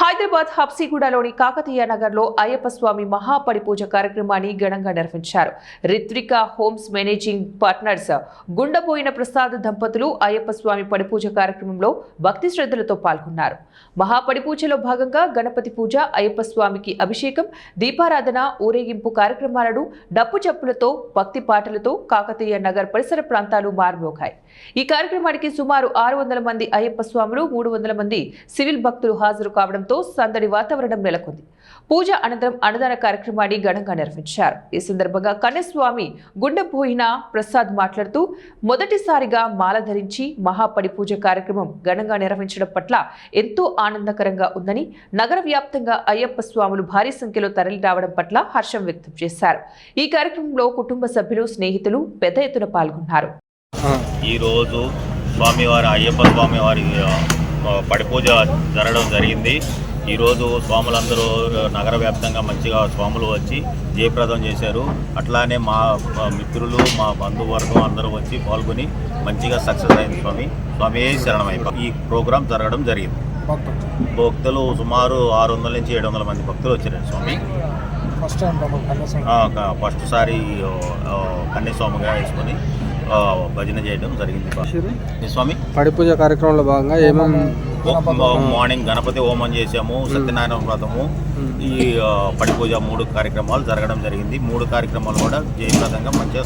హైదరాబాద్ హబ్సిగూడలోని కాకతీయ నగర్లో అయ్యప్ప స్వామి మహాపడిపూజ కార్యక్రమాన్ని ఘనంగా నిర్వహించారు. Ritvika homes managing partners Gundaboina Prasad దంపతులు అయ్యప్ప స్వామి పడిపూజ కార్యక్రమంలో భక్తి శ్రద్ధలతో పాల్గొన్నారు. మహాపడిపూజలో భాగంగా గణపతి పూజ, అయ్యప్ప స్వామికి అభిషేకం, దీపారాధన, ఊరేగింపు కార్యక్రమాలను డప్పు చప్పులతో, భక్తి పాటలతో కాకతీయ నగర్ పరిసర ప్రాంతాలు మారుమోగాయి. ఈ కార్యక్రమానికి సుమారు 600 మంది అయ్యప్ప స్వాములు, 300 మంది సివిల్ భక్తులు హాజరు కావడం సందడి వాతావరణం నెలకొంది. పూజ అనంతరం అన్నదాన కార్యక్రమాన్ని ఘనంగా నిర్వహించారు. ఈ సందర్భంగా కన్యస్వామి గుండెపోయిన ప్రసాద్ మాట్లాడుతూ, మొదటిసారిగా మాల ధరించి మహాపడి పూజ కార్యక్రమం ఘనంగా నిర్వహించడం పట్ల ఎంతో ఆనందకరంగా ఉందని, నగర వ్యాప్తంగా అయ్యప్ప స్వాములు భారీ సంఖ్యలో తరలి రావడం పట్ల హర్షం వ్యక్తం చేశారు. ఈ కార్యక్రమంలో కుటుంబ సభ్యులు, స్నేహితులు పెద్ద ఎత్తున పాల్గొన్నారు. ఈరోజు స్వామివారి అయ్యప్ప స్వామివారి పడిపూజ జరగడం జరిగింది. ఈరోజు స్వాములందరూ నగర వ్యాప్తంగా మంచిగా స్వాములు వచ్చి జయప్రదం చేశారు. అట్లానే మా మిత్రులు, మా బంధువర్గం అందరూ వచ్చి పాల్గొని మంచిగా సక్సెస్ అయింది. స్వామి శరణమైప ఈ ప్రోగ్రాం జరగడం జరిగింది. భక్తులు సుమారు 600 నుంచి 700 మంది భక్తులు వచ్చారండి. స్వామి ఫస్ట్ సారి కన్యస్వామిగా వేసుకొని భజన చేయడం జరిగింది. స్వామి పడిపూజ కార్యక్రమంలో భాగంగా ఏమేమి మార్నింగ్ గణపతి హోమం చేసాము, సత్యనారాయణ వ్రతము, ఈ పడిపూజ 3 కార్యక్రమాలు జరగడం జరిగింది. 3 కార్యక్రమాలు కూడా జయప్రదంగా మంచిగా